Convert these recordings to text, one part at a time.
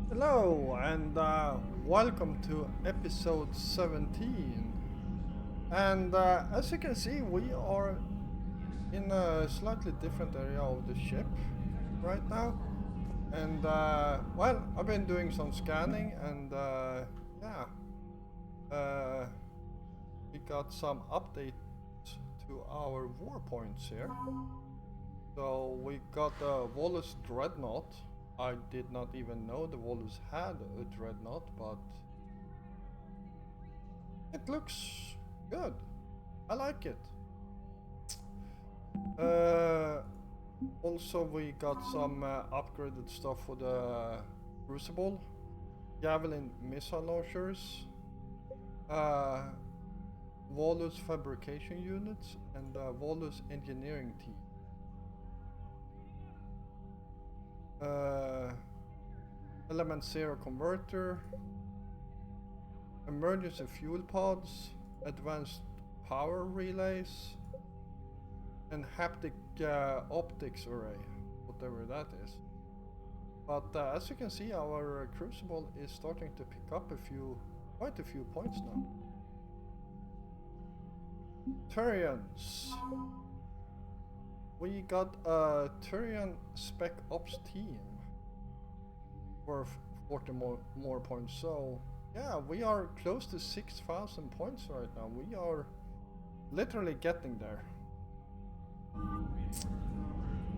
Hello and welcome to episode 17. And as you can see, we are in a slightly different area of the ship right now. And well, I've been doing some scanning and yeah, uh, we got some updates to our war points here. So we got the Volus Dreadnought. I did not even know the Volus had a Dreadnought, but it looks good. I like it. Uh, Also, we got some upgraded stuff for the Crucible, Javelin missile launchers, uh, Volus fabrication units, and Volus engineering team. Uh, Element Zero converter, emergency fuel pods, advanced power relays, and haptic optics array, whatever that is. But as you can see, our Crucible is starting to pick up quite a few points now. Turians. We got a Turian Spec Ops team worth 40 more points. So yeah, we are close to 6,000 points right now. We are literally getting there.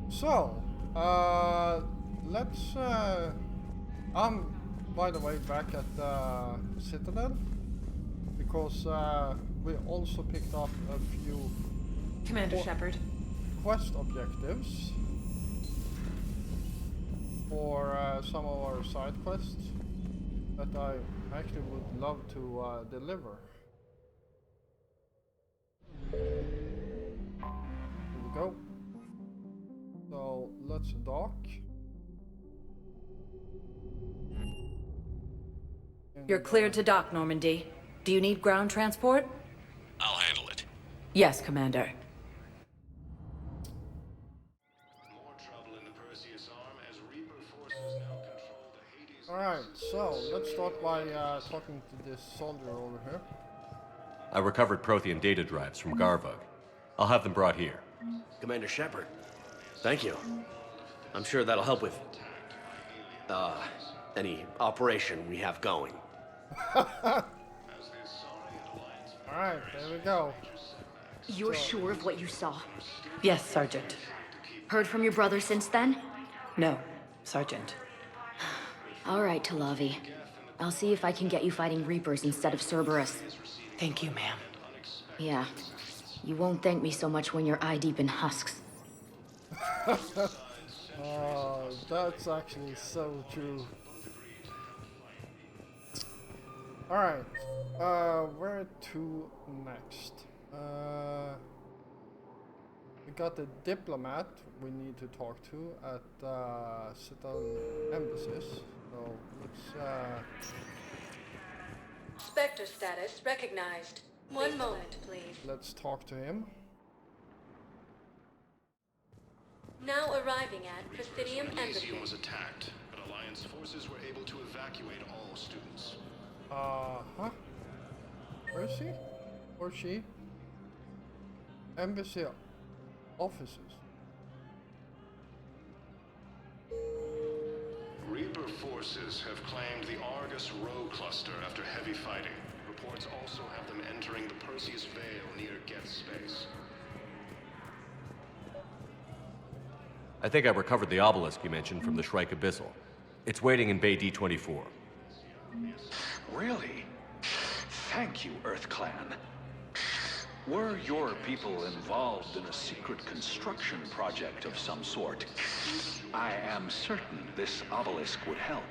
So, let's. I'm, by the way, back at the Citadel because we also picked up a few Commander Shepard. quest objectives for some of our side quests that I actually would love to deliver. Here we go. So let's dock. You're cleared to dock, Normandy. Do you need ground transport? I'll handle it. Yes, Commander. More trouble in the Perseus arm as Reaper forces now control the Hades. Alright, so let's start by talking to this soldier over here. I recovered Prothean data drives from Garvug. I'll have them brought here. Commander Shepard, thank you. I'm sure that'll help with, any operation we have going. Alright, there we go. You're sure of what you saw? Yes, Sergeant. Heard from your brother since then? No, Sergeant. All right, Talavi. I'll see if I can get you fighting Reapers instead of Cerberus. Thank you, ma'am. Yeah. You won't thank me so much when you're eye-deep in husks. Oh, that's actually so true. Alright, where to next? We got the diplomat we need to talk to at Citadel embassies. So let's Spectre status recognized. One moment, please. let's talk to him. Now arriving at Presidium Embassy. Elysium was attacked, but Alliance forces were able to evacuate all students. Huh? Where is he? Or she? Embassy offices. Reaper forces have claimed the Argus Row cluster after heavy fighting. Reports also have them entering the Perseus Vale near Geth space. I think I recovered the obelisk you mentioned from the Shrike Abyssal. It's waiting in Bay D24. Really? Thank you, Earth Clan. Were your people involved in a secret construction project of some sort, I am certain this obelisk would help.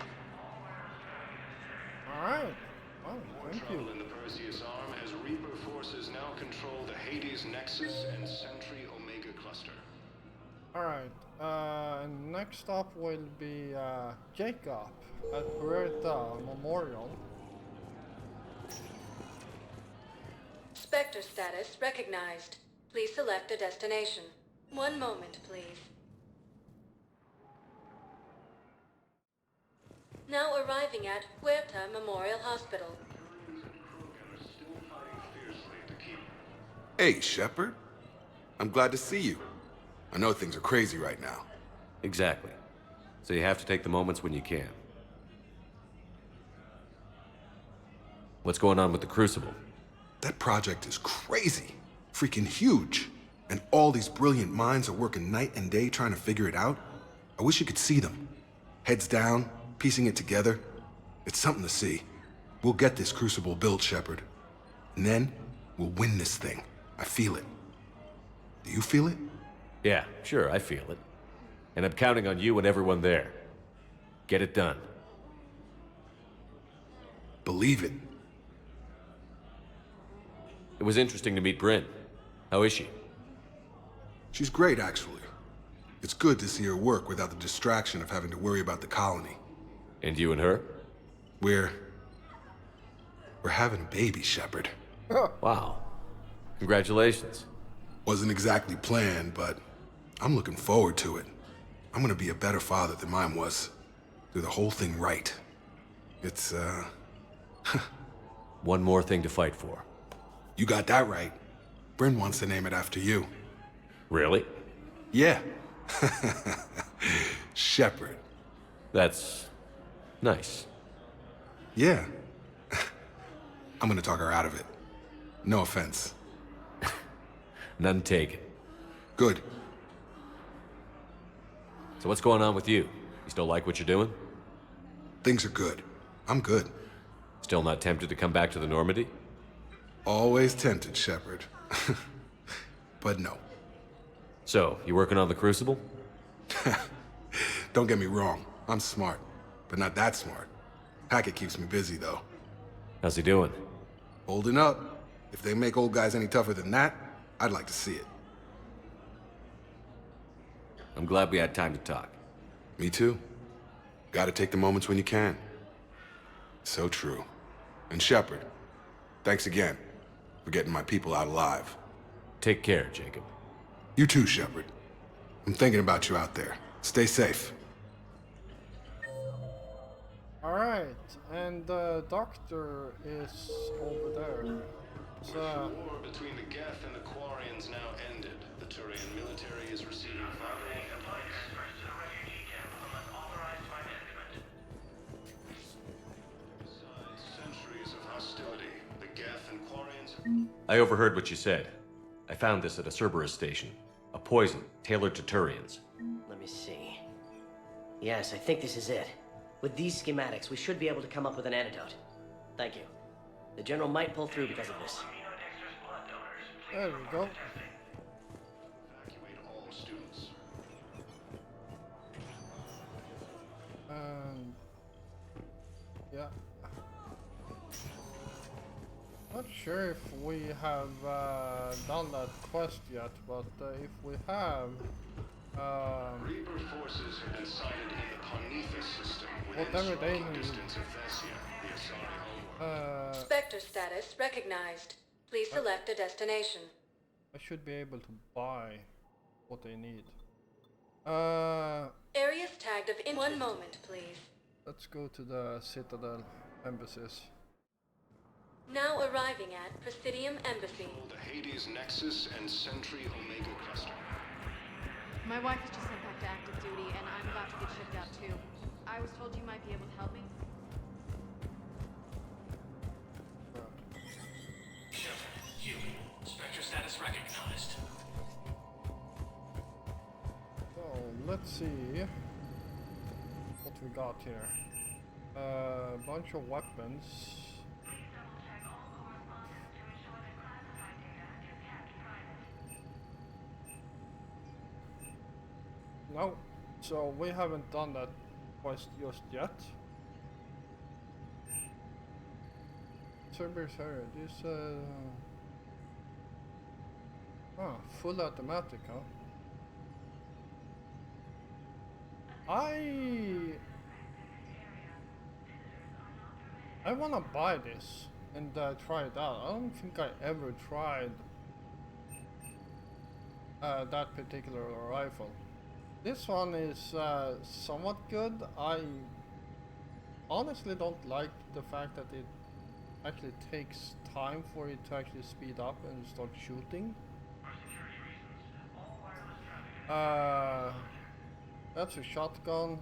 Alright. Oh, thank you. Trouble in the Perseus arm as Reaper forces now control the Hades Nexus and Sentry Omega cluster. Alright, next up will be Jacob at Puerta Memorial. Spectre status recognized. Please select a destination. One moment, please. Now arriving at Huerta Memorial Hospital. Hey, Shepard. I'm glad to see you. I know things are crazy right now. Exactly. So you have to take the moments when you can. What's going on with the Crucible? That project is crazy. Freaking huge. And all these brilliant minds are working night and day trying to figure it out. I wish you could see them. Heads down, piecing it together. It's something to see. We'll get this Crucible built, Shepard. And then, we'll win this thing. I feel it. Do you feel it? Yeah, sure, I feel it. And I'm counting on you and everyone there. Get it done. Believe it. It was interesting to meet Bryn. How is she? She's great, actually. It's good to see her work without the distraction of having to worry about the colony. And you and her? We're having a baby, Shepard. Wow. Congratulations. Wasn't exactly planned, but I'm looking forward to it. I'm gonna be a better father than mine was. Do the whole thing right. It's, One more thing to fight for. You got that right. Bryn wants to name it after you. Really? Yeah. Shepard. That's nice. Yeah. I'm gonna talk her out of it. No offense. None taken. Good. So what's going on with you? You still like what you're doing? Things are good. I'm good. Still not tempted to come back to the Normandy? Always tempted, Shepard. But no. So, you working on the Crucible? Don't get me wrong. I'm smart, but not that smart. Hackett keeps me busy, though. How's he doing? Holding up. If they make old guys any tougher than that, I'd like to see it. I'm glad we had time to talk. Me too. Gotta take the moments when you can. So true. And Shepard, thanks again for getting my people out alive. Take care, Jacob. You too, Shepard. I'm thinking about you out there. Stay safe. Alright, and the doctor is over there. So, The war between the Geth and the Quarians now ended. The Turian military is receiving vital weapons. Besides centuries of hostility, the Geth and Quarians... I overheard what you said. I found this at a Cerberus station. A poison tailored to Turians. Let me see. Yes, I think this is it. With these schematics, we should be able to come up with an antidote. Thank you. The General might pull through because of this. there we go. Evacuate all students. And yeah, not sure if we have done that quest yet, but if we have, Reaper forces have been sighted in the Ponethus system within whatever they striking need. distance of Thessia, the Asari homeworld. Spectre status recognized. Please select a destination. I should be able to buy what they need. Areas tagged of in 1 moment, please. Let's go to the Citadel embassies. Now arriving at Presidium Embassy. The Hades Nexus and Sentry Omega cluster. My wife was just sent back to active duty, and I'm about to get shipped out too. I was told you might be able to help me. Spectre status recognized. So let's see what we got here. A bunch of weapons. No, so we haven't done that quest just yet. Cerberus area, this full automatic, huh? I wanna buy this and try it out. I don't think I ever tried that particular rifle. This one is somewhat good. honestly don't like the fact that it actually takes time for it to actually speed up and start shooting. That's a shotgun.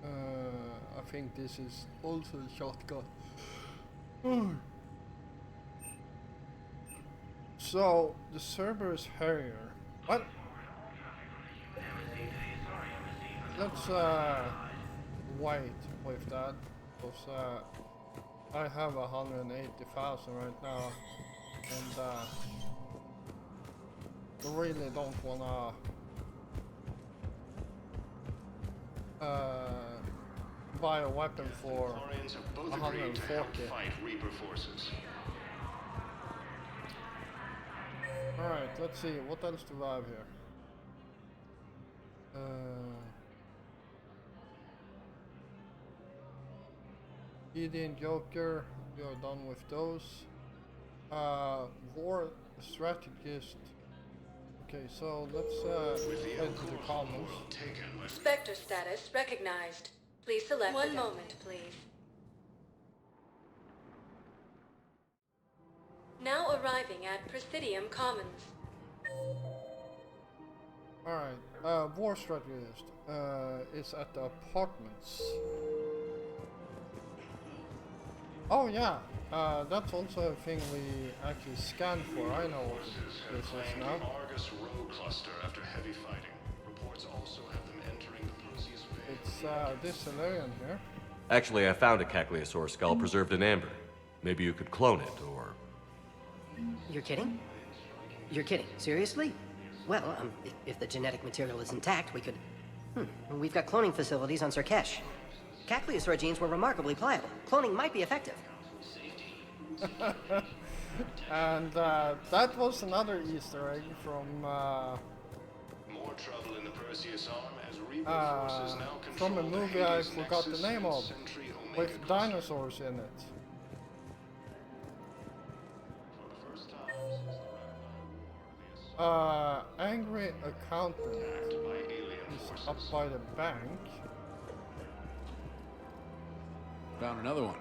I think this is also a shotgun. So, the Cerberus Harrier. What? Let's wait with that, because I have 180,000 right now, and I really don't wanna buy a weapon for Quarians have both agreed to help 140. fight Reaper forces. Alright, let's see, what else do I have here? ED and Joker, we are done with those. War Strategist. Okay, so let's head to the commons. Spectre status recognized. Please select. One moment, please. Now arriving at Presidium Commons. Alright, War Strategist is at the apartments. Oh yeah, that's also a thing we actually scan for. I know what this is now. The Argus Row cluster after heavy fighting. Reports also have them entering the Perseus Veil. It's this Solarian here. Actually, I found a Cagliasaur skull preserved in amber. Maybe you could clone it, or... You're kidding? You're kidding. Seriously? Well, if the genetic material is intact, we could... We've got cloning facilities on Surkesh. Cagliasaur genes were remarkably pliable. Cloning might be effective. And that was another Easter egg from More trouble in the Perseus arm as Reaper forces now control from a the movie I Hades forgot the Nexus name and of, Sentry Omega with cluster. dinosaurs in it. For the first time, Angry accountant by alien is forces. up by the bank. Found another one.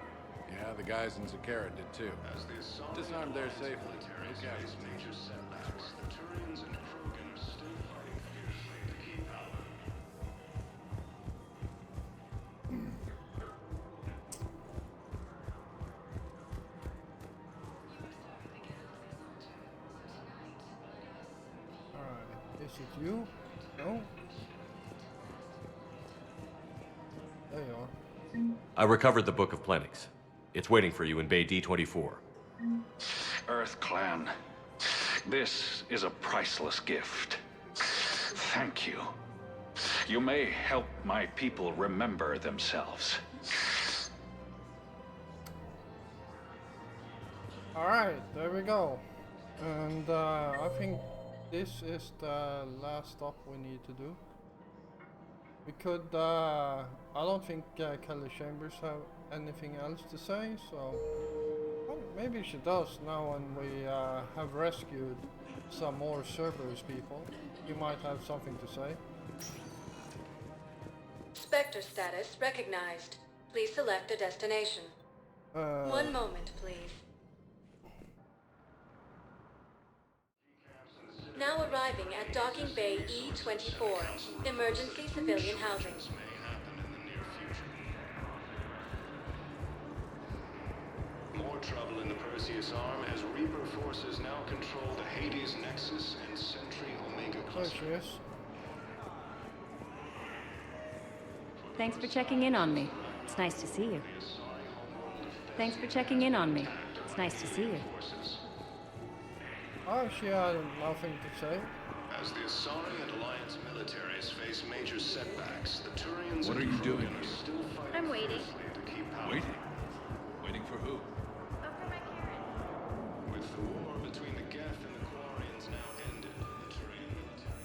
Yeah, the guys in Zakara did too. As the assault Disarmed there safely. military No face casualties. major setbacks, the Turians and Krogan are still fighting fiercely to keep power. Alright, is it you? No? There you are. I recovered the Book of Plenix. It's waiting for you in Bay D24. Earth Clan, this is a priceless gift. Thank you. You may help my people remember themselves. Alright, there we go. And I think this is the last stop we need to do. We could, I don't think Kelly Chambers have anything else to say, so well, maybe she does now when we have rescued some more Cerberus people. You might have something to say. Spectre status recognized. Please select a destination. One moment, please. Now arriving at Docking Bay E24, emergency civilian housing. May happen in the near future. More trouble in the Perseus arm as Reaper forces now control the Hades Nexus and Sentry Omega There cluster. she is. Thanks for checking in on me. It's nice to see you. Thanks for checking in on me. It's nice to see you. Oh, she had nothing to say. As the Asari and Alliance militaries face major setbacks, the Turians What and are you Krogan doing are here? still fighting I'm waiting. fiercely to keep power. Waiting? Waiting for who? For my parents. With the war between the Geth and the Quarians now ended, the Turian military.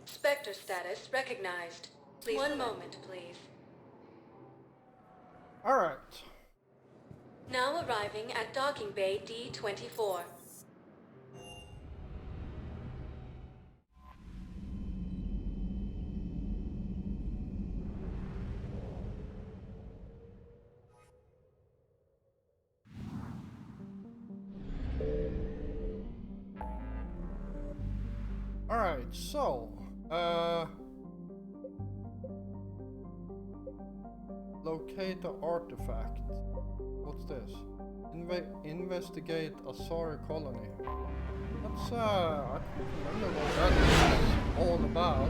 Spectre status recognized. Please. One moment, please. Alright. Now arriving at Docking Bay D-24. Alright, so, locate the artifact. What's this? Investigate Asari colony. That's, I can't remember what that is all about.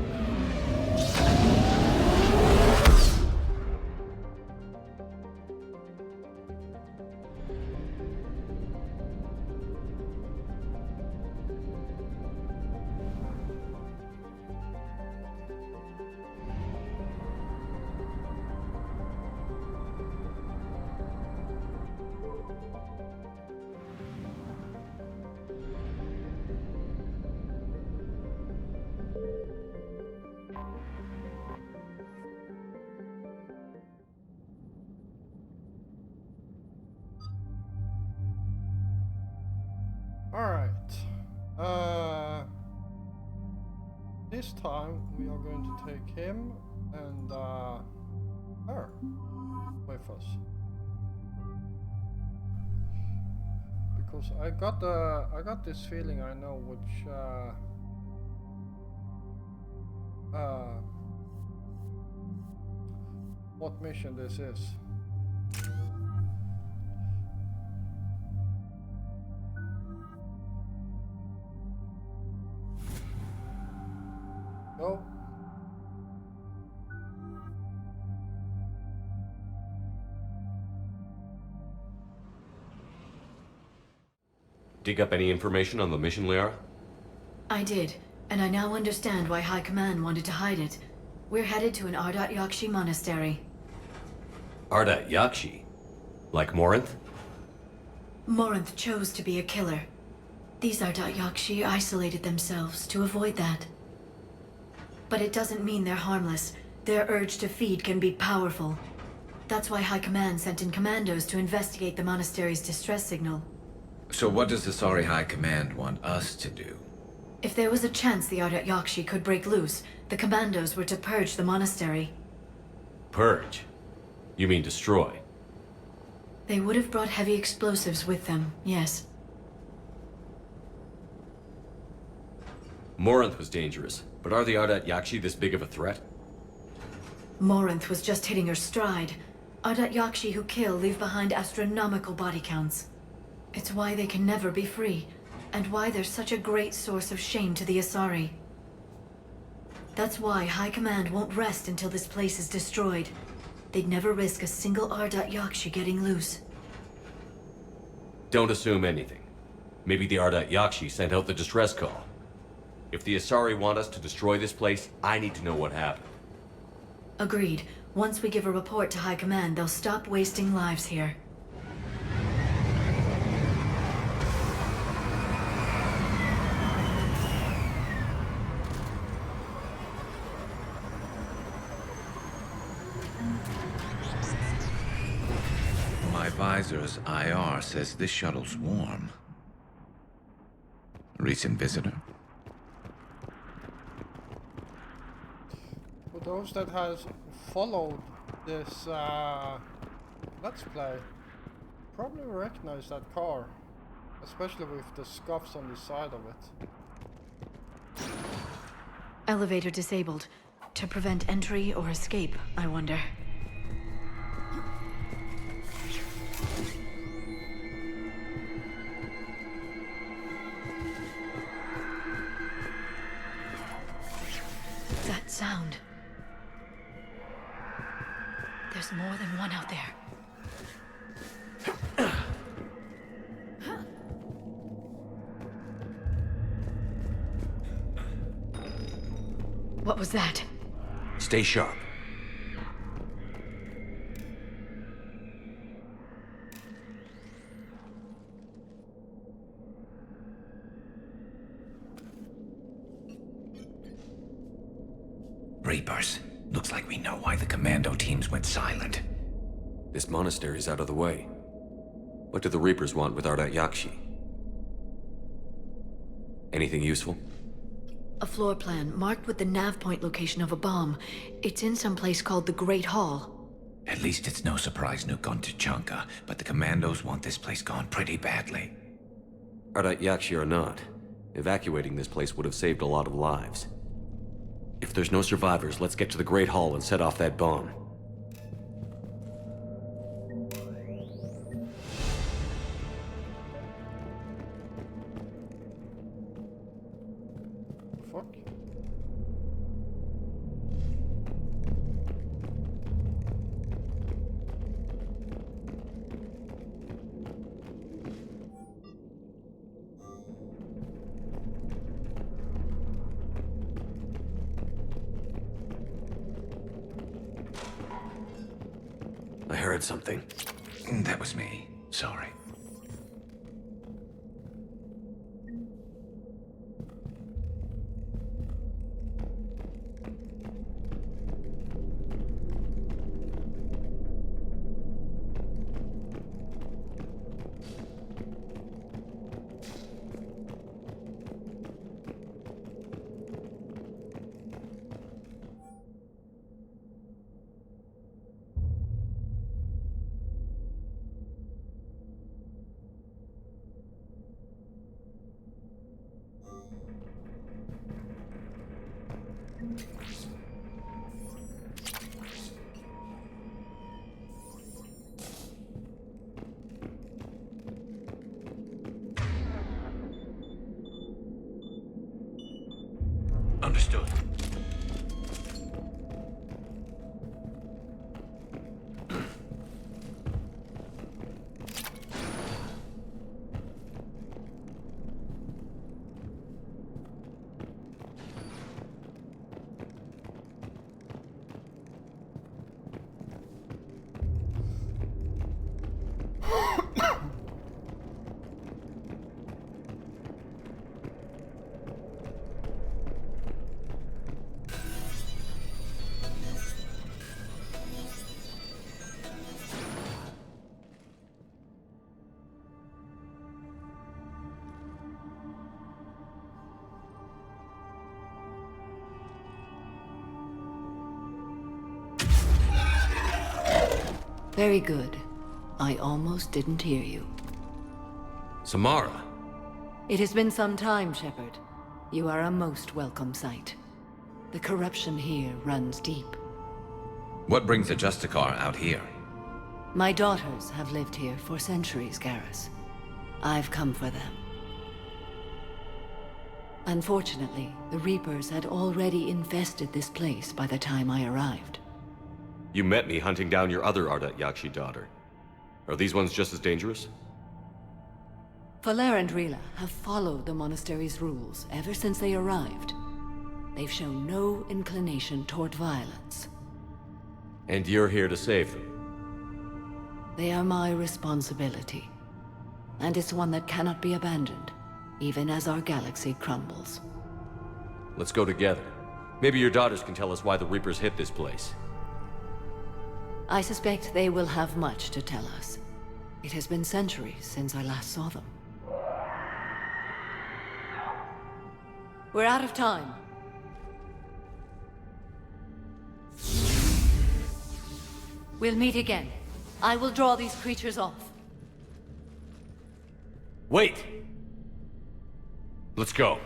Alright. This time we are going to take him and her with us. Because I got this feeling I know which what mission this is. Go. Dig up any information on the mission, Liara? I did, and I now understand why High Command wanted to hide it. We're headed to an Ardat Yakshi monastery. Ardat Yakshi? Like Morinth? Morinth chose to be a killer. These Ardat Yakshi isolated themselves to avoid that. But it doesn't mean they're harmless. Their urge to feed can be powerful. That's why High Command sent in commandos to investigate the monastery's distress signal. So what does the Asari High Command want us to do? If there was a chance the Ardat Yakshi could break loose, the commandos were to purge the monastery. Purge? You mean destroy? They would have brought heavy explosives with them, yes. Morinth was dangerous, but are the Ardat Yakshi this big of a threat? Morinth was just hitting her stride. Ardat Yakshi who kill leave behind astronomical body counts. It's why they can never be free, and why they're such a great source of shame to the Asari. That's why High Command won't rest until this place is destroyed. They'd never risk a single Ardat Yakshi getting loose. Don't assume anything. Maybe the Ardat Yakshi sent out the distress call. If the Asari want us to destroy this place, I need to know what happened. Agreed. Once we give a report to High Command, they'll stop wasting lives here. My visor's IR says this shuttle's warm. Recent visitor? For those that has followed this Let's Play, probably recognize that car, especially with the scuffs on the side of it. Elevator disabled. To prevent entry or escape, I wonder. That sound. There's more than one out there. What was that? Stay sharp. Reapers. Looks like we know why the commando teams went silent. This monastery's out of the way. What do the Reapers want with Ardat Yakshi? Anything useful? A floor plan marked with the nav point location of a bomb. It's in some place called the Great Hall. At least it's no surprise nuke on Tuchanka, but the Commandos want this place gone pretty badly. Ardat Yakshi or not, evacuating this place would have saved a lot of lives. If there's no survivors, let's get to the Great Hall and set off that bomb. Fuck. I heard something. That was me. Sorry. Understood. Very good. I almost didn't hear you. Samara! It has been some time, Shepard. You are a most welcome sight. The corruption here runs deep. What brings the Justicar out here? My daughters have lived here for centuries, Garrus. I've come for them. Unfortunately, the Reapers had already infested this place by the time I arrived. You met me hunting down your other Ardat Yakshi daughter. Are these ones just as dangerous? Falere and Rila have followed the monastery's rules ever since they arrived. They've shown no inclination toward violence. And you're here to save them? They are my responsibility. And it's one that cannot be abandoned, even as our galaxy crumbles. Let's go together. Maybe your daughters can tell us why the Reapers hit this place. I suspect they will have much to tell us. It has been centuries since I last saw them. We're out of time. We'll meet again. I will draw these creatures off. Wait! Let's go.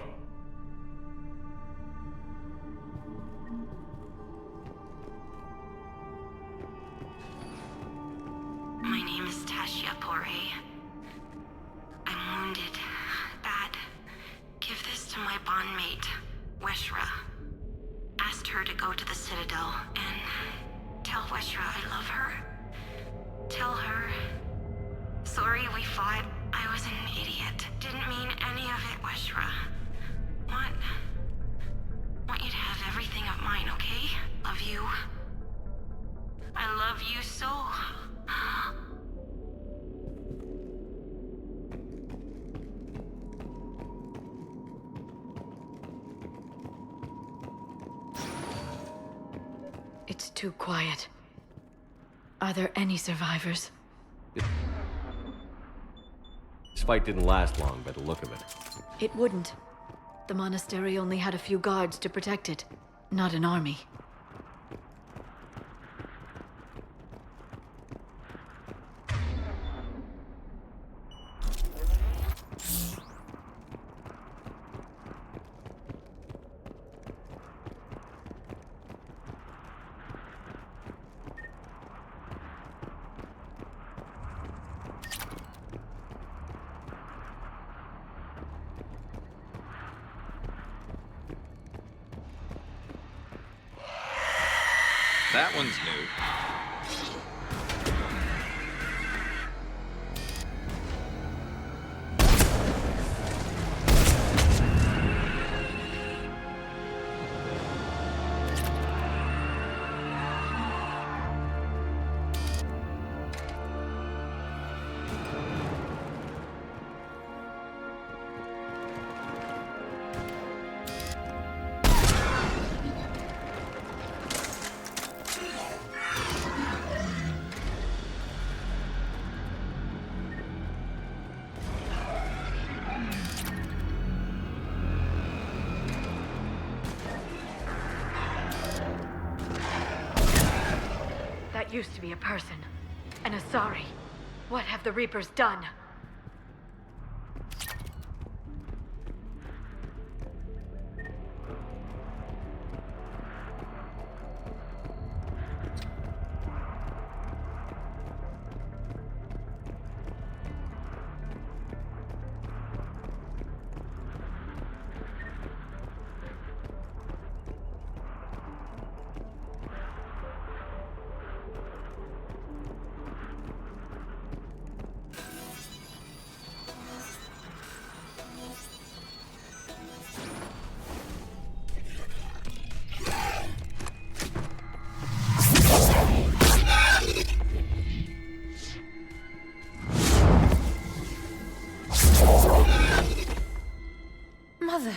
My name is Tashia Poré. I'm wounded. Bad. Give this to my bondmate, Weshra. Asked her to go to the Citadel and tell Weshra I love her. Tell her... Sorry we fought. I was an idiot. Didn't mean any of it, Weshra. Want you to have everything of mine, okay? Love you. I love you so. It's too quiet. Are there any survivors? fight didn't last long by the look of it. It wouldn't. The monastery only had a few guards to protect it, not an army. That one's new. That used to be a person. An Asari. What have the Reapers done? Mother,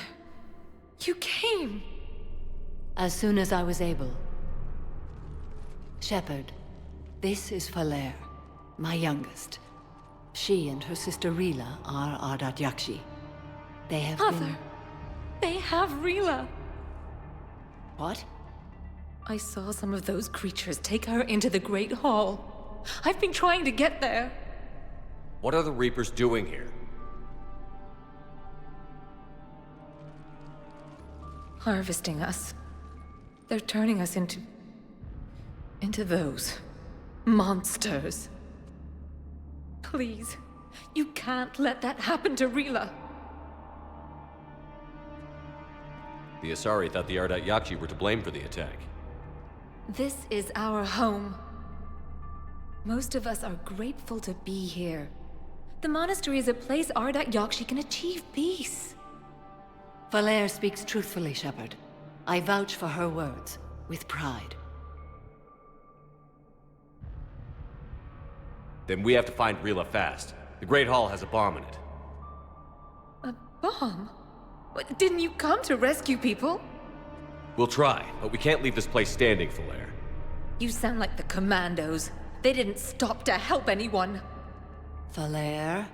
you came. As soon as I was able. Shepard, this is Falere, my youngest. She and her sister Rila are Ardat Yakshi. They have Mother, they have Rila. What? I saw some of those creatures take her into the Great Hall. I've been trying to get there. What are the Reapers doing here? Harvesting us. They're turning us into those monsters. Please, you can't let that happen to Rila. The Asari thought the Ardat Yakshi were to blame for the attack. This is our home. Most of us are grateful to be here. The monastery is a place Ardat Yakshi can achieve peace. Falere speaks truthfully, Shepard. I vouch for her words, with pride. Then we have to find Rila fast. The Great Hall has a bomb in it. A bomb? What, didn't you come to rescue people? We'll try, but we can't leave this place standing, Falere. You sound like the Commandos. They didn't stop to help anyone. Falere?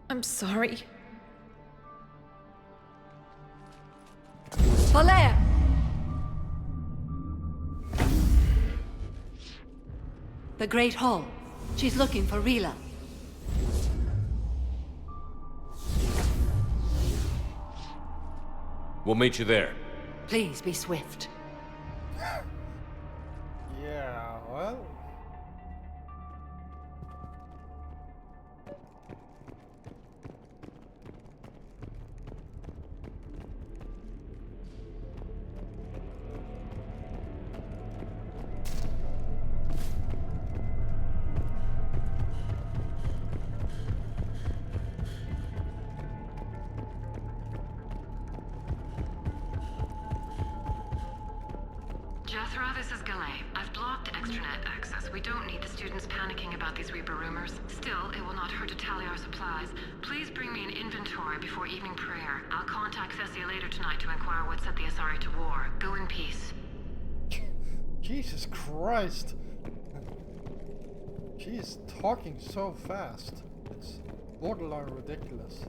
I'm sorry. Falere! The Great Hall. She's looking for Rila. We'll meet you there. Please be swift. Yeah, well... Jethro, this is Galay. I've blocked extranet access. We don't need the students panicking about these Reaper rumors. Still, it will not hurt to tally our supplies. Please bring me an inventory before evening prayer. I'll contact Cessia later tonight to inquire what set the Asari to war. Go in peace. Jesus Christ. She's talking so fast. It's borderline ridiculous.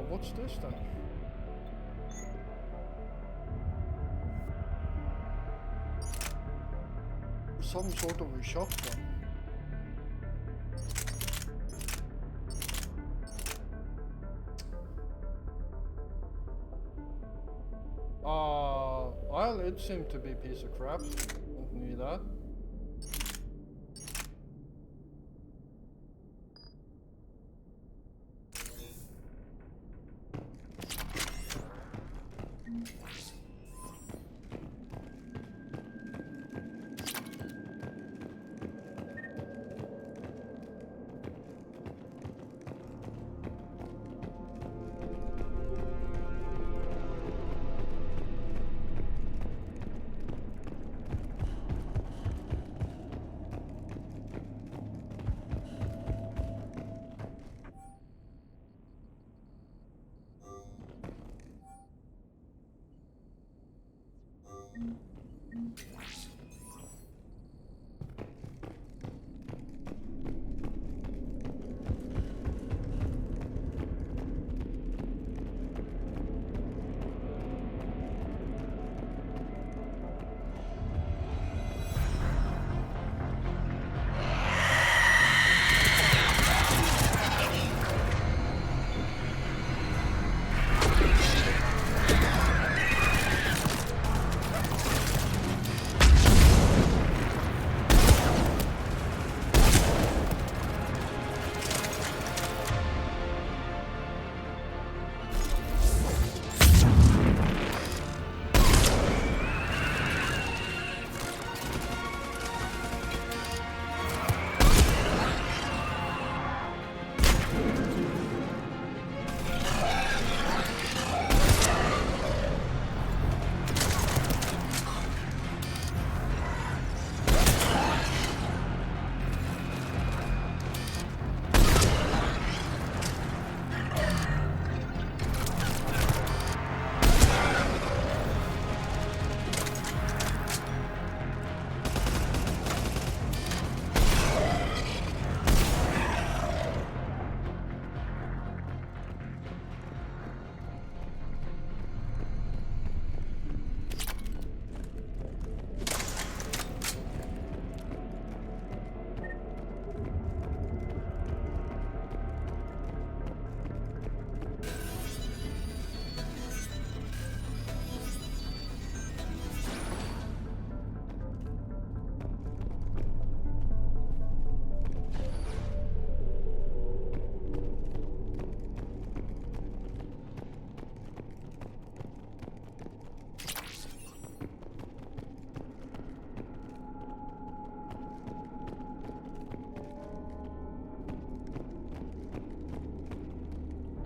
What's this then? Some sort of a shotgun. Well, it seemed to be a piece of crap. Don't need that.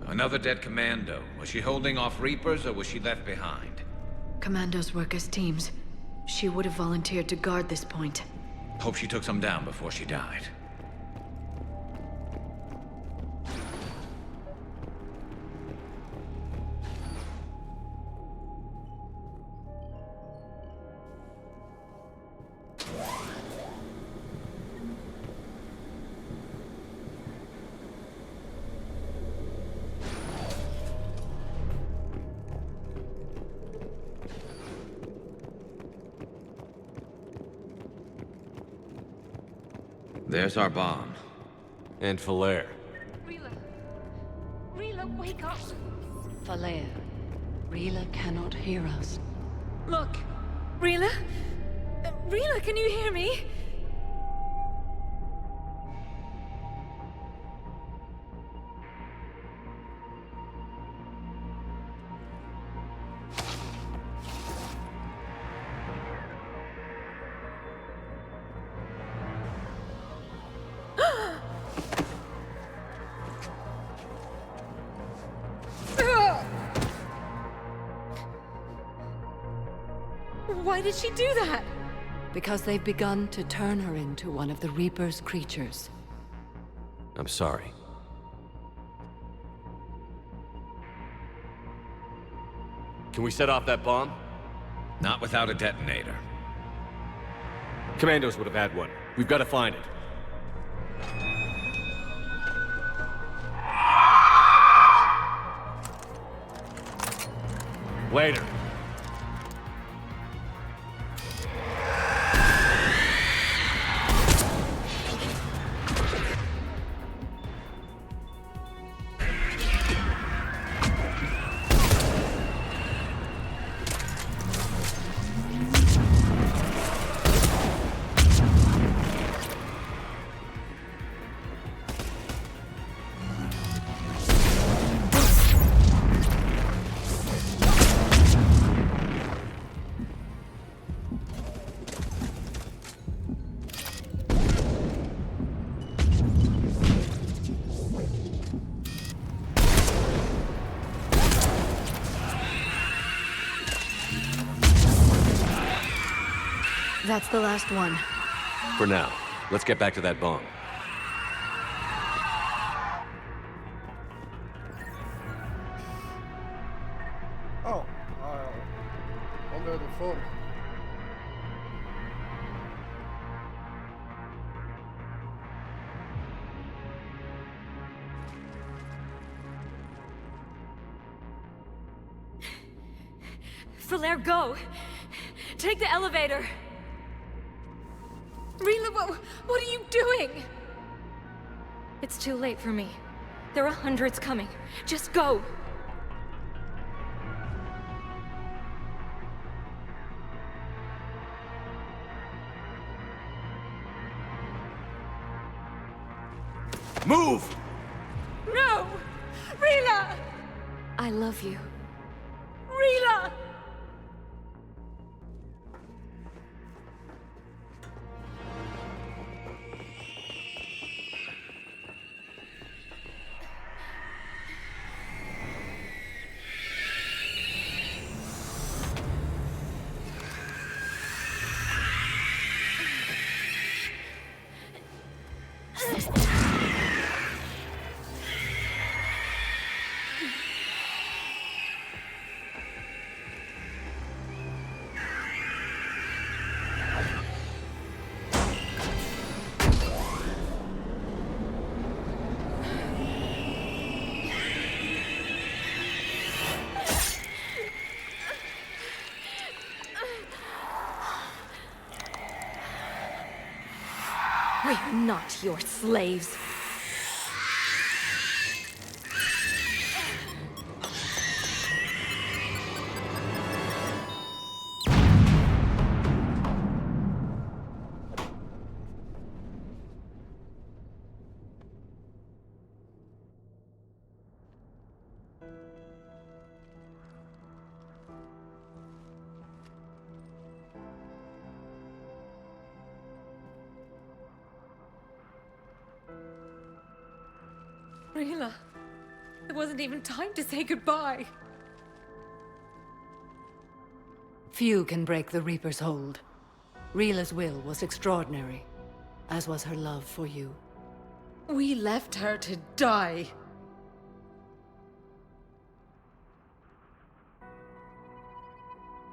Another dead commando. Was she holding off Reapers or was she left behind? Commandos work as teams. She would have volunteered to guard this point. Hope she took some down before she died. There's our bomb. And Falere. Rila! Rila, wake up! Falere, Rila cannot hear us. Look! Rila? Rila, can you hear me? Why did she do that? Because they've begun to turn her into one of the Reaper's creatures. I'm sorry. Can we set off that bomb? Not without a detonator. Commandos would have had one. We've got to find it. Later. That's the last one. For now. Let's get back to that bomb. Oh, already full. Falere, go! Take the elevator! Rila, what are you doing? It's too late for me. There are hundreds coming. Just go! Move! No! Rila! I love you. Rila! We're not your slaves. Rila, there wasn't even time to say goodbye. Few can break the Reaper's hold. Rila's will was extraordinary, as was her love for you. We left her to die.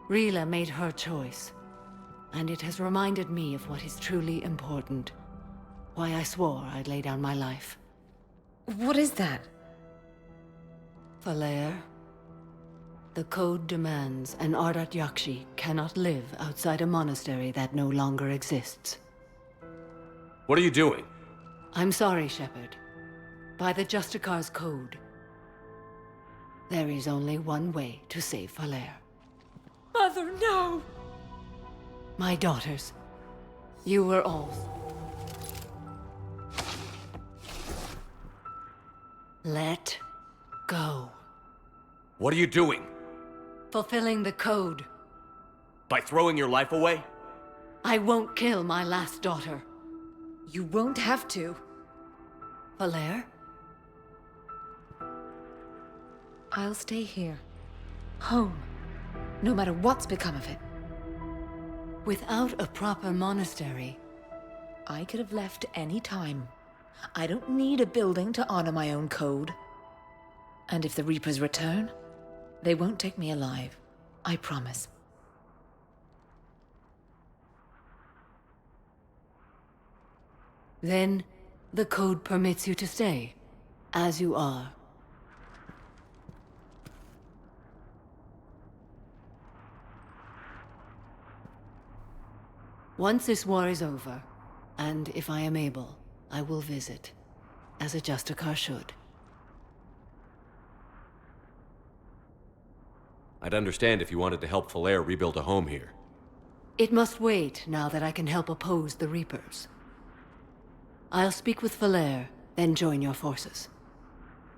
Rila made her choice, and it has reminded me of what is truly important. Why I swore I'd lay down my life. What is that? Falere, the code demands an Ardat Yakshi cannot live outside a monastery that no longer exists. What are you doing? I'm sorry, Shepard. By the Justicar's code, there is only one way to save Falere. Mother, no! My daughters, you were all. Let go. What are you doing? Fulfilling the code. By throwing your life away? I won't kill my last daughter. You won't have to. Falere? I'll stay here. Home. No matter what's become of it. Without a proper monastery, I could have left any time. I don't need a building to honor my own code. And if the Reapers return, they won't take me alive. I promise. then the code permits you to stay, as you are. Once this war is over, and if I am able, I will visit, as a Justicar should. I'd understand if you wanted to help Falere rebuild a home here. It must wait now that I can help oppose the Reapers. I'll speak with Falere, then join your forces.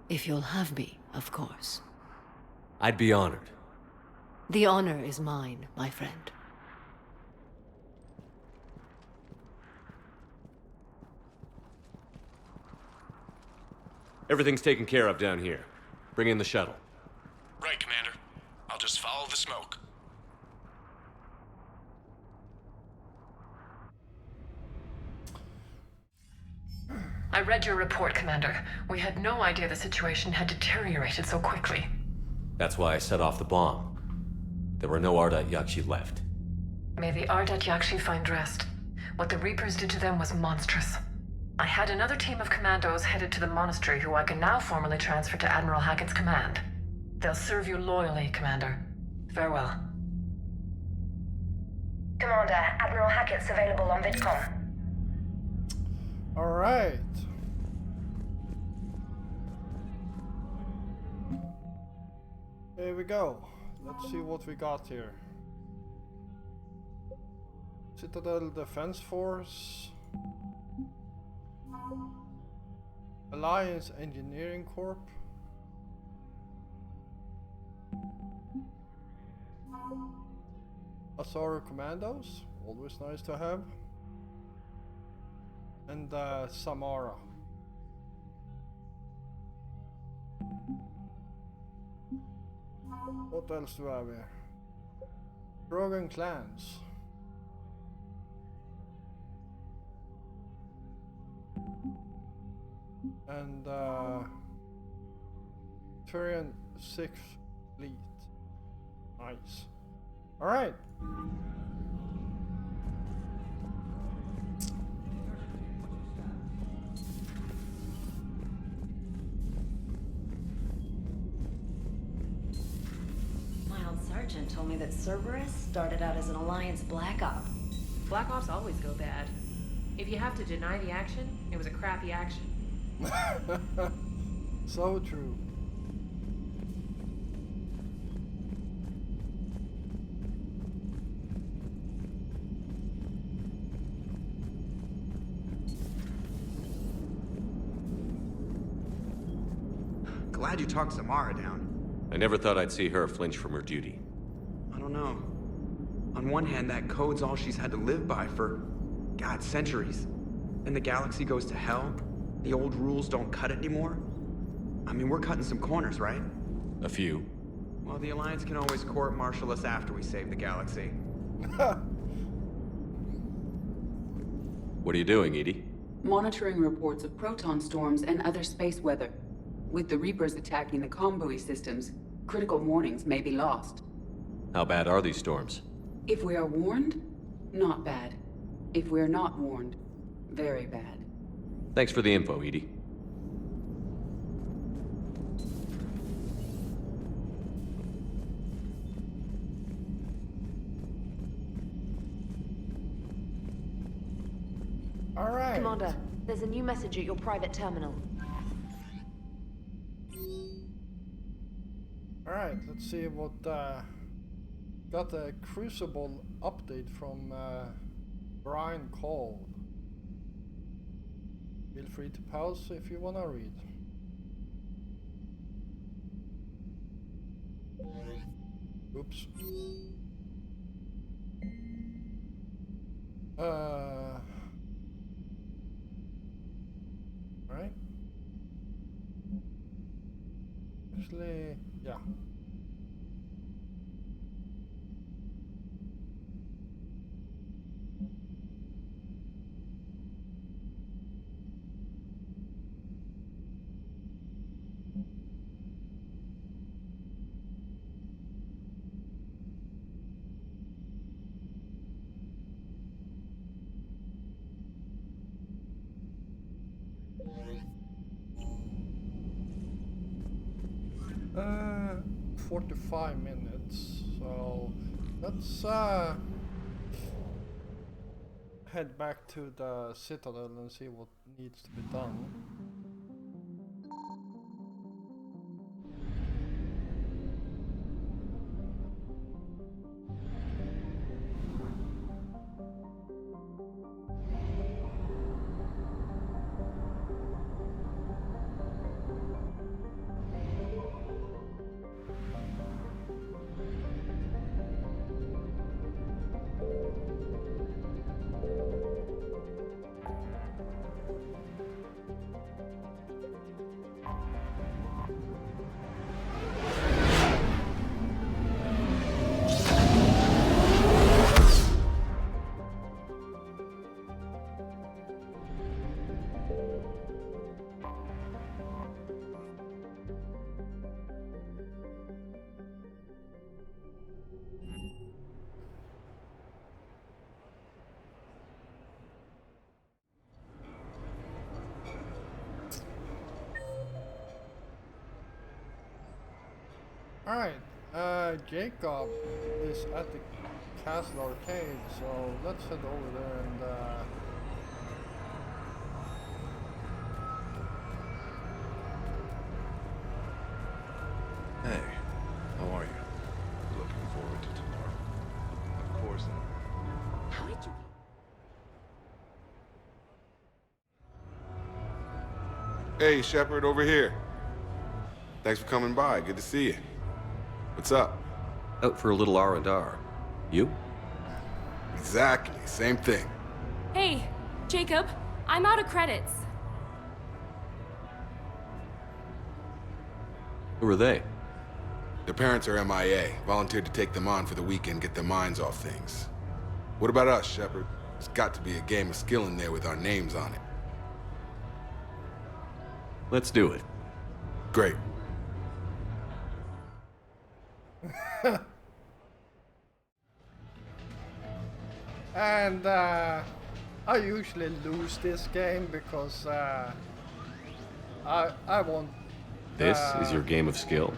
If you'll have me, of course. I'd be honored. The honor is mine, my friend. Everything's taken care of down here. Bring in the shuttle. Right, Commander. I'll just follow the smoke. I read your report, Commander. We had no idea the situation had deteriorated so quickly. That's why I set off the bomb. There were no Ardat Yakshi left. May the Ardat Yakshi find rest. What the Reapers did to them was monstrous. I had another team of commandos headed to the monastery who I can now formally transfer to Admiral Hackett's command. They'll serve you loyally, Commander. Farewell. Commander, Admiral Hackett's available on VidCom. Alright. Here we go. Let's see what we got here. Citadel Defense Force. Alliance Engineering Corp. Asara Commandos, always nice to have. And Samara. What else do I have here? Drogan clans. And Turian 6th Fleet. Nice. Alright. My old sergeant told me that Cerberus started out as an Alliance Black Op. Black Ops always go bad. If you have to deny the action, it was a crappy action. So true. Glad you talked Samara down. I never thought I'd see her flinch from her duty. I don't know. On one hand, that code's all she's had to live by for, God, centuries. Then the galaxy goes to hell. The old rules don't cut it anymore. I mean, we're cutting some corners, right? A few. Well, the Alliance can always court-martial us after we save the galaxy. What are you doing, Edie? Monitoring reports of proton storms and other space weather. With the Reapers attacking the comm buoy systems, critical warnings may be lost. How bad are these storms? If we are warned, not bad. If we are not warned, very bad. Thanks for the info, Edie. Alright. Commander, there's a new message at your private terminal. Alright, let's see what got a Crucible update from Brian Cole. Feel free to pause if you wanna read. Oops. Right. Actually, yeah. 45 minutes, so let's head back to the Citadel and see what needs to be done. Alright, Jacob is at the Castle Arcade, so let's head over there and Hey, how are you? Looking forward to tomorrow. Of course. How did you... Hey, Shepard, over here. Thanks for coming by. Good to see you. What's up? Out for a little R&R. You? Exactly. Same thing. Hey, Jacob. I'm out of credits. Who are they? Their parents are MIA. Volunteered to take them on for the weekend, get their minds off things. What about us, Shepard? There's got to be a game of skill in there with our names on it. Let's do it. Great. and I usually lose this game because I want. This is your game of skill?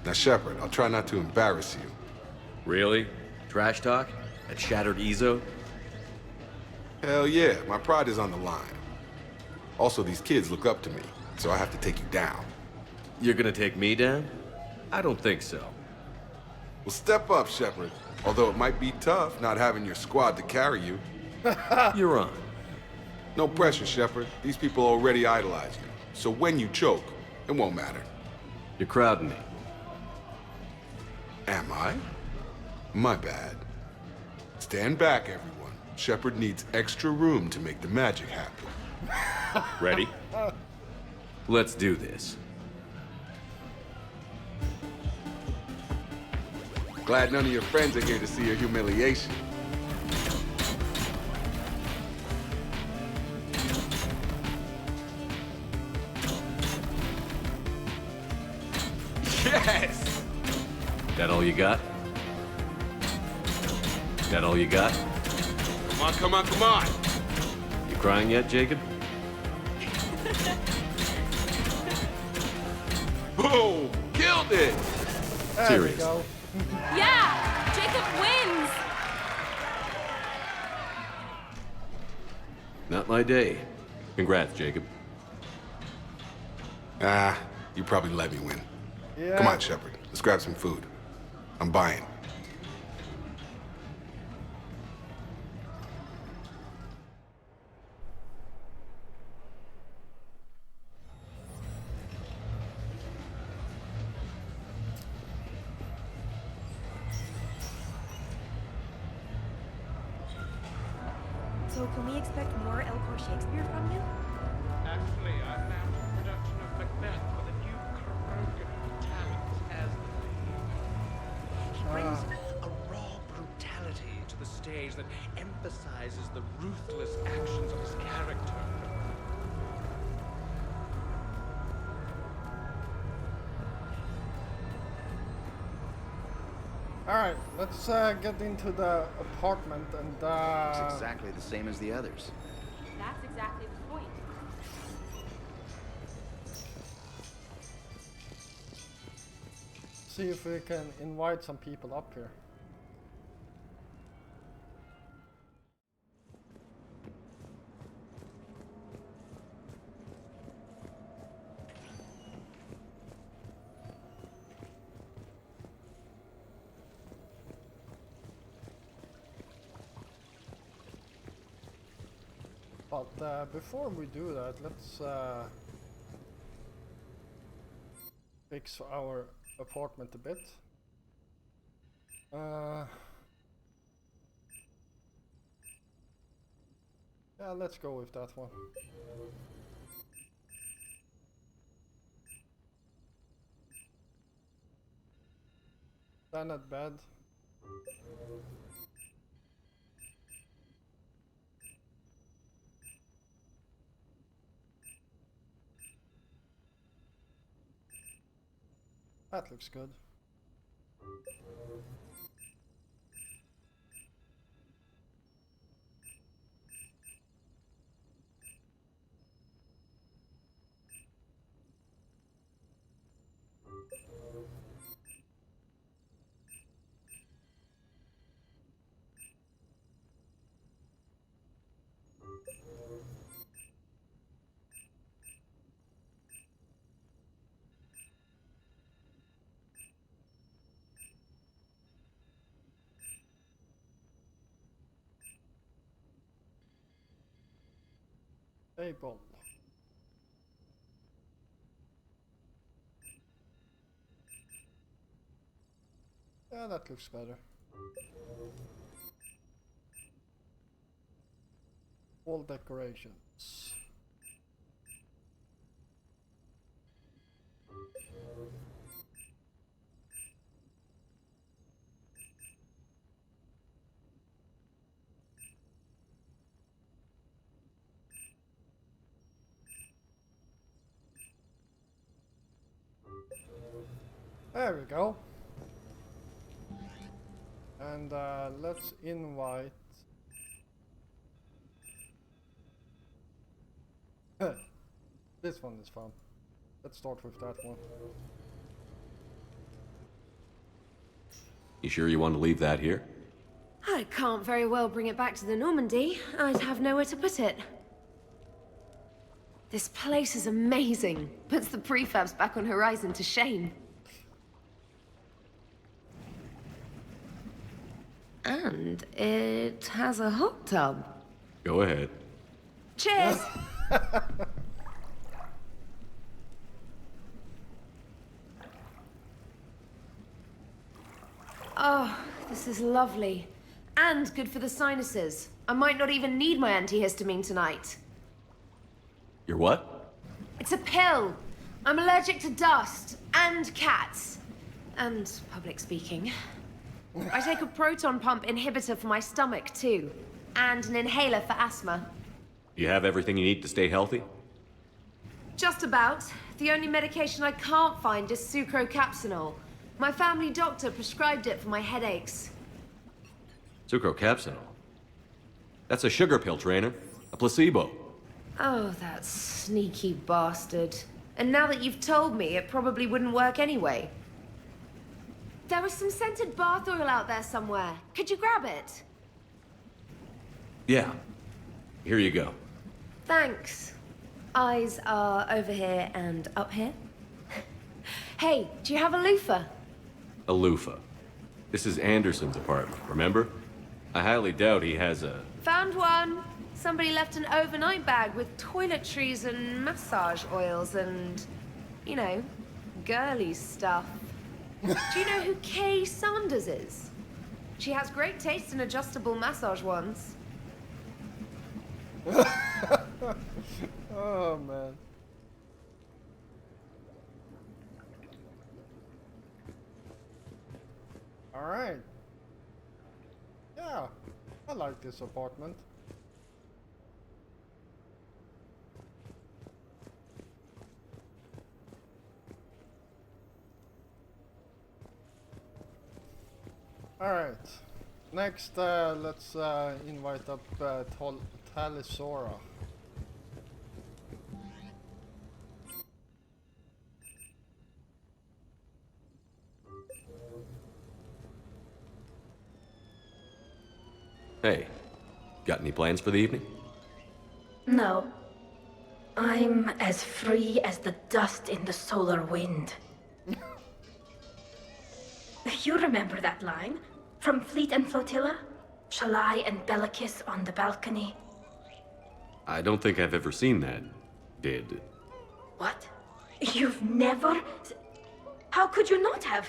Now, Shepard, I'll try not to embarrass you. Really? Trash talk? At Shattered Ezo? Hell yeah, my pride is on the line. Also, these kids look up to me, so I have to take you down. You're gonna take me down? I don't think so. Well, step up, Shepard. Although it might be tough not having your squad to carry you. You're on. No pressure, Shepard. These people already idolize you. So when you choke, it won't matter. You're crowding me. Am I? My bad. Stand back, everyone. Shepard needs extra room to make the magic happen. Ready? Let's do this. Glad none of your friends are here to see your humiliation. Yes! That all you got? That all you got? Come on, come on, come on! You crying yet, Jacob? Boom! Killed it! Serious. Yeah! Jacob wins! Not my day. Congrats, Jacob. Ah, you probably let me win. Yeah. Come on, Shepard. Let's grab some food. I'm buying. So can we expect more Elcor Shakespeare from you? Actually, I found a production of Macbeth with a new Krogan talent as the lead. He brings a raw brutality to the stage that emphasizes the ruthless actions of his character. Alright, let's get into the apartment and It's exactly the same as the others. That's exactly the point. see if we can invite some people up here. But before we do that, let's fix our apartment a bit. Yeah, let's go with that one. Standard bed. That looks good. Table. Yeah, that looks better. Wall decorations. There we go. And let's invite this one is fun. Let's start with that one. You sure you want to leave that here? I can't very well bring it back to the Normandy. I'd have nowhere to put it. This place is amazing. Puts the prefabs back on Horizon to shame. And it has a hot tub. Go ahead. Cheers! Oh, this is lovely. And good for the sinuses. I might not even need my antihistamine tonight. Your what? It's a pill. I'm allergic to dust and cats. And public speaking. I take a proton pump inhibitor for my stomach, too. And an inhaler for asthma. You have everything you need to stay healthy? Just about. The only medication I can't find is sucrocapsinol. My family doctor prescribed it for my headaches. Sucrocapsinol? That's a sugar pill, Trainer. A placebo. Oh, that sneaky bastard. And now that you've told me, it probably wouldn't work anyway. There was some scented bath oil out there somewhere. Could you grab it? Yeah. Here you go. Thanks. Eyes are over here and up here. Hey, do you have a loofah? A loofah. This is Anderson's apartment, remember? I highly doubt he has a... Found one. Somebody left an overnight bag with toiletries and massage oils and, you know, girly stuff. Do you know who Kay Sanders is? She has great taste in adjustable massage ones. Oh, man. All right. Yeah, I like this apartment. All right. Next, let's invite up Talisora. Hey, got any plans for the evening? No. I'm as free as the dust in the solar wind. You remember that line? From Fleet and Flotilla? Shalai and Bellicus on the balcony. I don't think I've ever seen that. Did. What? You've never... How could you not have?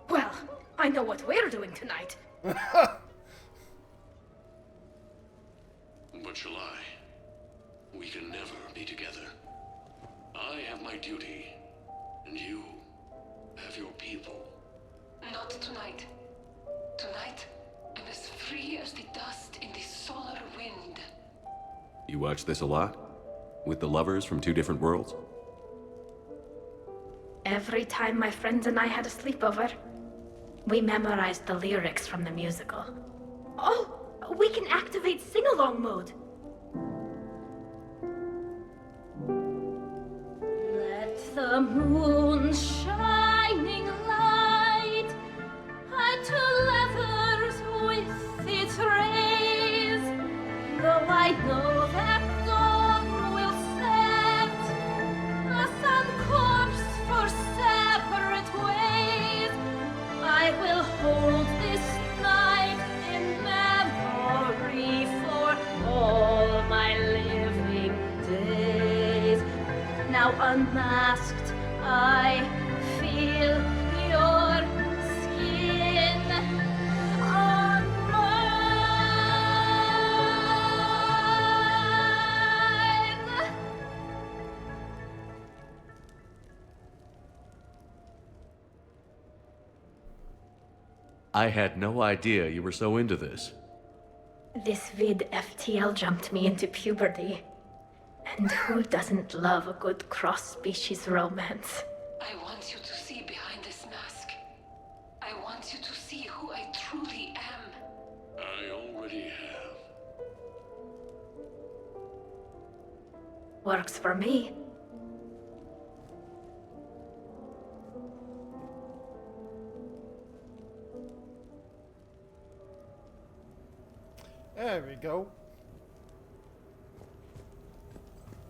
Well, I know what we're doing tonight. But Shalai, we can never be together. I have my duty, and you have your people. Not tonight. Tonight, I'm as free as the dust in the solar wind. You watch this a lot? With the lovers from two different worlds? Every time my friends and I had a sleepover, we memorized the lyrics from the musical. Oh, we can activate sing-along mode. Let the moon shining light hide to lovers with its rays. Though I know that dawn will set us on course for separate ways, I will hold this night in memory for all my living days. Now unmasked, I feel your skin on mine. I had no idea you were so into this. This vid FTL jumped me into puberty. And who doesn't love a good cross-species romance? I want you to see behind this mask. I want you to see who I truly am. I already have. Works for me. There we go.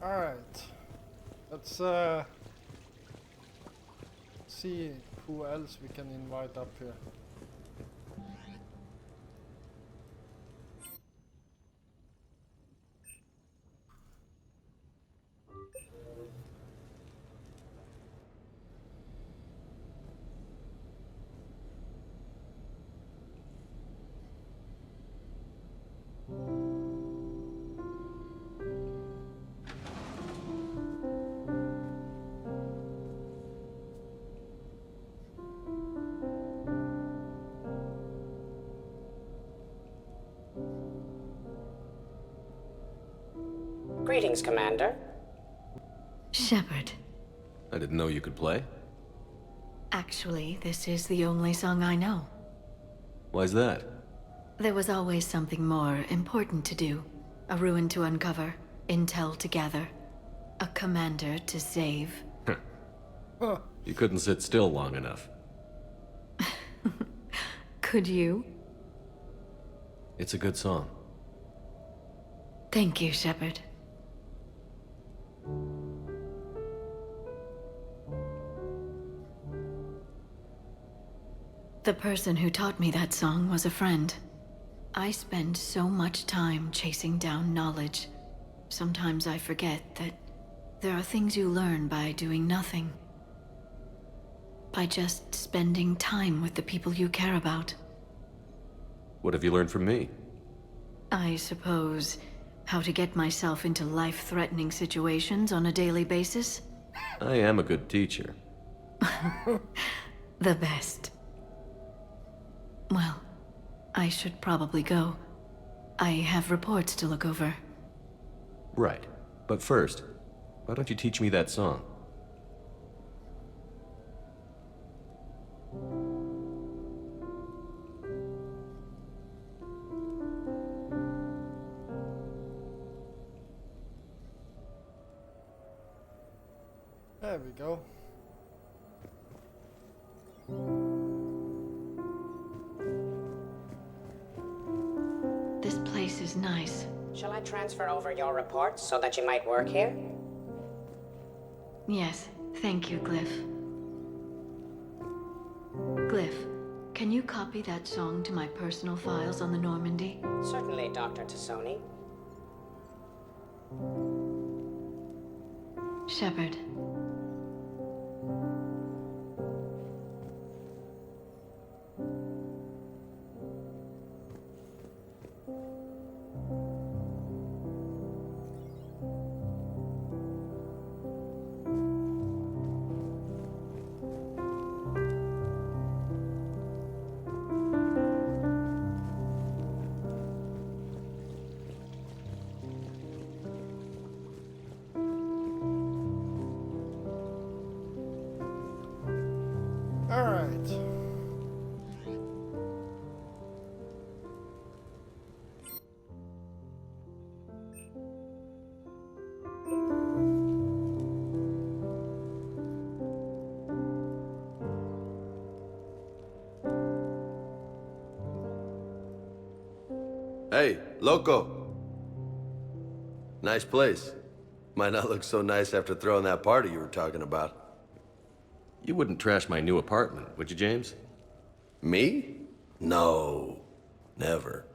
Alright. Let's see who else we can invite up here. Greetings, Commander. Shepard. I didn't know you could play. Actually, this is the only song I know. Why's that? There was always something more important to do. A ruin to uncover, intel to gather, a commander to save. You couldn't sit still long enough. Could you? It's a good song. Thank you, Shepard. The person who taught me that song was a friend. I spend so much time chasing down knowledge. Sometimes I forget that there are things you learn by doing nothing. By just spending time with the people you care about. What have you learned from me? I suppose how to get myself into life-threatening situations on a daily basis. I am a good teacher. The best. Well, I should probably go. I have reports to look over. Right. But first, why don't you teach me that song? There we go. This place is nice. Shall I transfer over your reports so that you might work here? Yes, thank you, Glyph. Glyph, can you copy that song to my personal files on the Normandy? Certainly, Dr. Tassoni. Shepard. Alright. Hey, loco. Nice place. Might not look so nice after throwing that party you were talking about. You wouldn't trash my new apartment, would you, James? Me? No. Never.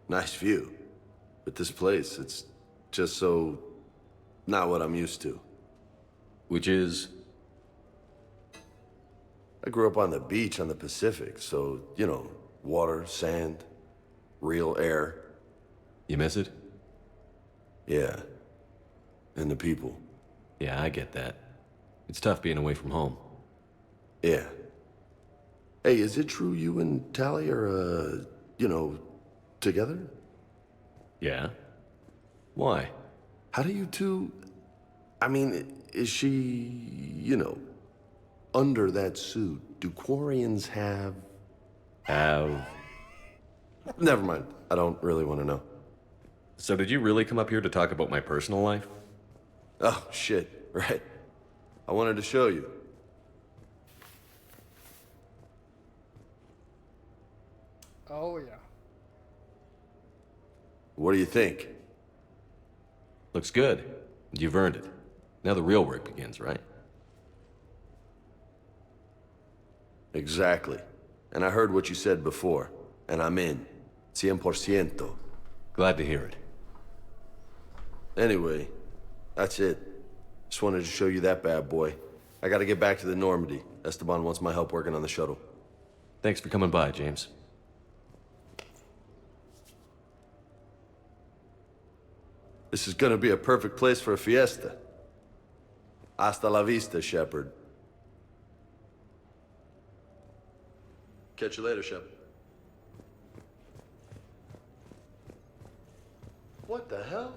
Nice view. But this place, it's just so... not what I'm used to. Which is? I grew up on the beach on the Pacific, so, you know, water, sand, real air. You miss it? Yeah. And the people. Yeah, I get that. It's tough being away from home. Yeah. Hey, is it true you and Tally are, you know, together? Yeah? Why? How do you two... I mean, is she, you know, under that suit? Do Quarians have... Never mind. I don't really want to know. So did you really come up here to talk about my personal life? Oh, shit. Right. I wanted to show you. Oh, yeah. What do you think? Looks good. You've earned it. Now the real work begins, right? Exactly. And I heard what you said before, and I'm in. 100%. Glad to hear it. Anyway, that's it. Just wanted to show you that bad boy. I gotta get back to the Normandy. Esteban wants my help working on the shuttle. Thanks for coming by, James. This is gonna be a perfect place for a fiesta. Hasta la vista, Shepard. Catch you later, Shepard. What the hell?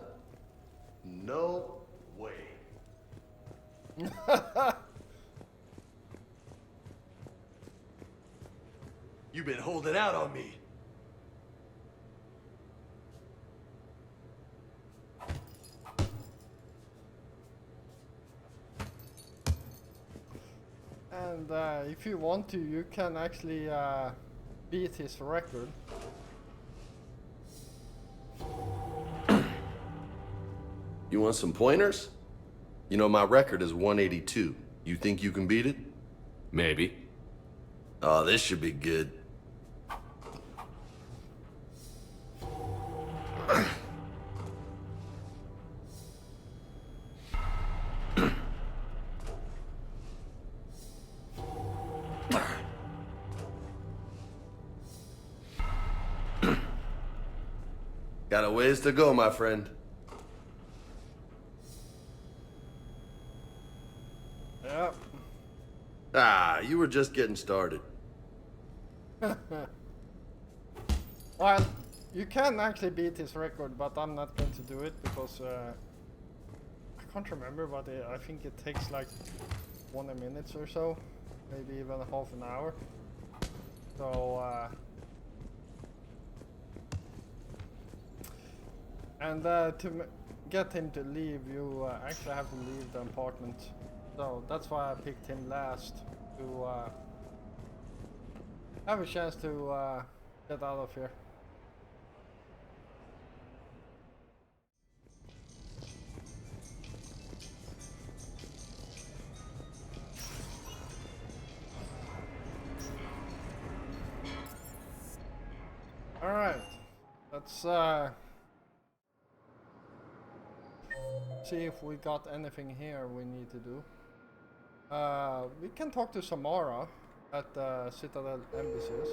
No way. You've been holding out on me. And if you want to, you can actually beat his record. You want some pointers? You know, my record is 182. You think you can beat it? Maybe. Oh, this should be good. Got a ways to go, my friend. Yep. Ah, you were just getting started. Well, you can actually beat his record, but I'm not going to do it because I can't remember, but I think it takes like 20 minutes or so, maybe even half an hour. So, and to get him to leave, you actually have to leave the apartment. So that's why I picked him last to have a chance to get out of here. All right, let's see if we got anything here we need to do. We can talk to Samara at the Citadel embassies.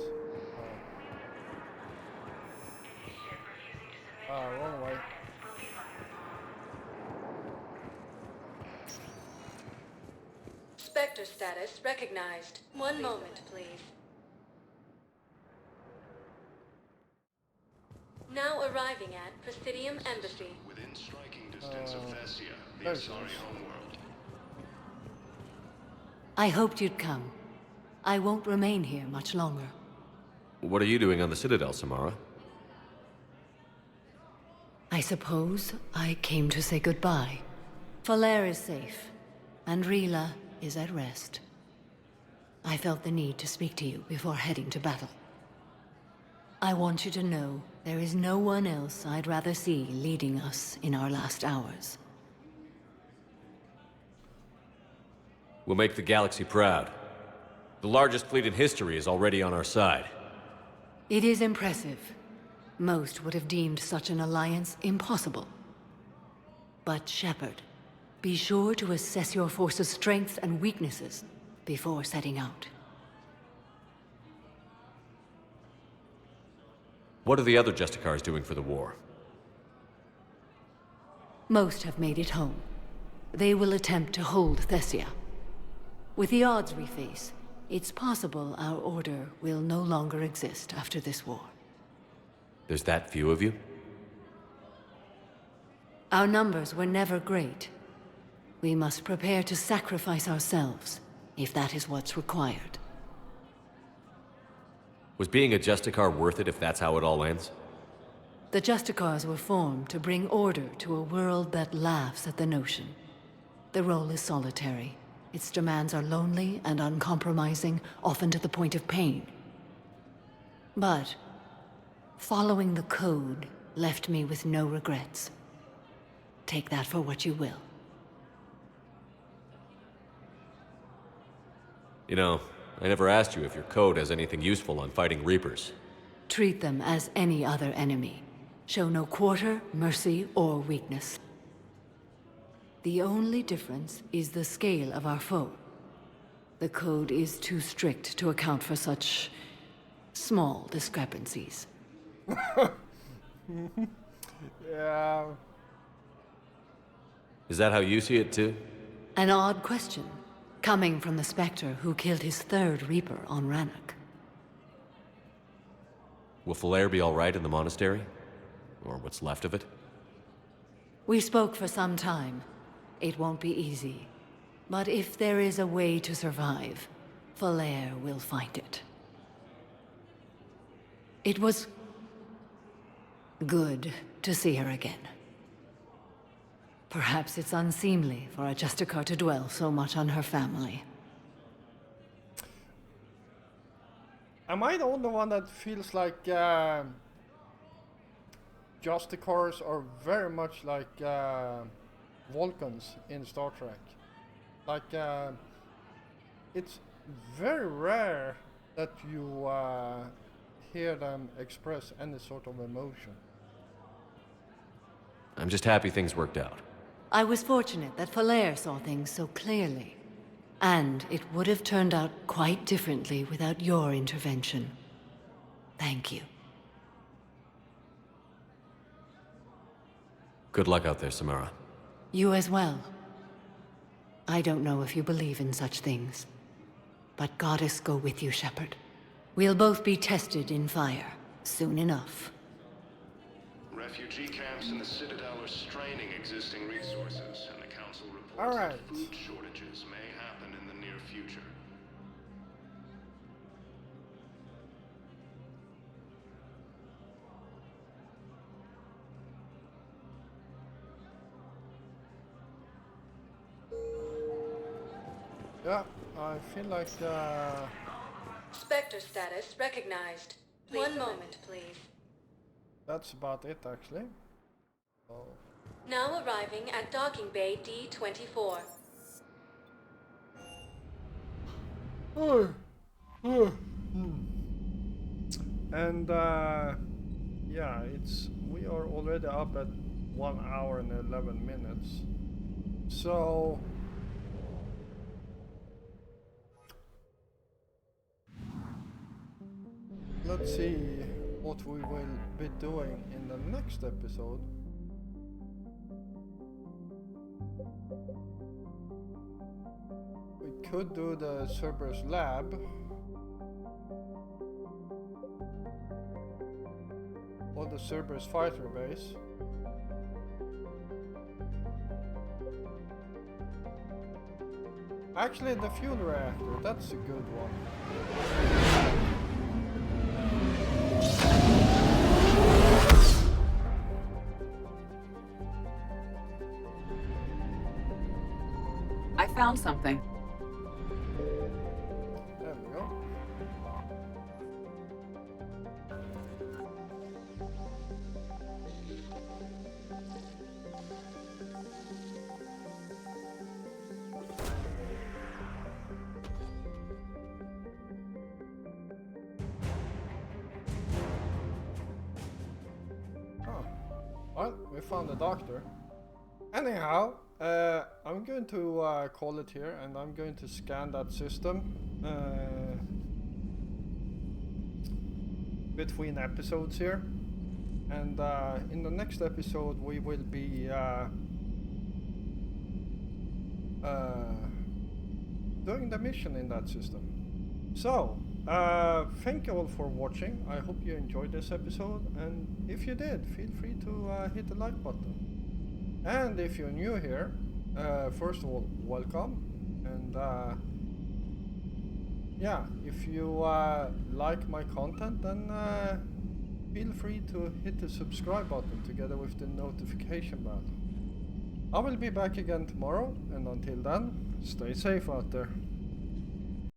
Wrong way. Spectre status recognized. One moment, please. Now arriving at Presidium Embassy. Within striking distance of Thessia, the Asari homeworld. I hoped you'd come. I won't remain here much longer. What are you doing on the Citadel, Samara? I suppose I came to say goodbye. Falere is safe, and Rila is at rest. I felt the need to speak to you before heading to battle. I want you to know there is no one else I'd rather see leading us in our last hours. We'll make the galaxy proud. The largest fleet in history is already on our side. It is impressive. Most would have deemed such an alliance impossible. But Shepard, be sure to assess your force's strengths and weaknesses before setting out. What are the other Justicars doing for the war? Most have made it home. They will attempt to hold Thessia. With the odds we face, it's possible our order will no longer exist after this war. There's that few of you? Our numbers were never great. We must prepare to sacrifice ourselves, if that is what's required. Was being a Justicar worth it if that's how it all ends? The Justicars were formed to bring order to a world that laughs at the notion. The role is solitary. Its demands are lonely and uncompromising, often to the point of pain. But following the code left me with no regrets. Take that for what you will. You know, I never asked you if your code has anything useful on fighting Reapers. Treat them as any other enemy. Show no quarter, mercy, or weakness. The only difference is the scale of our foe. The code is too strict to account for such small discrepancies. Yeah. Is that how you see it too? An odd question, coming from the Spectre who killed his third Reaper on Rannoch. Will Falere be all right in the monastery? Or what's left of it? We spoke for some time. It won't be easy. But if there is a way to survive, Falere will find it. It was good to see her again. Perhaps it's unseemly for a Justicar to dwell so much on her family. Am I the only one that feels like Justicars are very much like Vulcans in Star Trek? Like, it's very rare that you hear them express any sort of emotion. I'm just happy things worked out. I was fortunate that Falere saw things so clearly. And it would have turned out quite differently without your intervention. Thank you. Good luck out there, Samara. You as well. I don't know if you believe in such things, but Goddess go with you, Shepard. We'll both be tested in fire, soon enough. Refugee camps in the Citadel are straining existing resources, and the Council reports All right. that food shortages may happen in the near future. Yeah, I feel like Spectre status recognized. One moment, please. That's about it, actually. So. Now arriving at docking bay D-24. And yeah, we are already up at 1 hour and 11 minutes. So let's see what we will be doing in the next episode. We could do the Cerberus lab. Or the Cerberus fighter base. Actually, the fuel reactor, that's a good one. I found something. There we go. Well, we found the doctor. Anyhow, I'm going to call it here, and I'm going to scan that system between episodes here. And in the next episode, we will be doing the mission in that system. So, thank you all for watching. I hope you enjoyed this episode, and if you did, feel free to hit the like button. And if you're new here, first of all, welcome. And yeah, if you like my content, then feel free to hit the subscribe button together with the notification bell. I will be back again tomorrow, and until then, stay safe out there.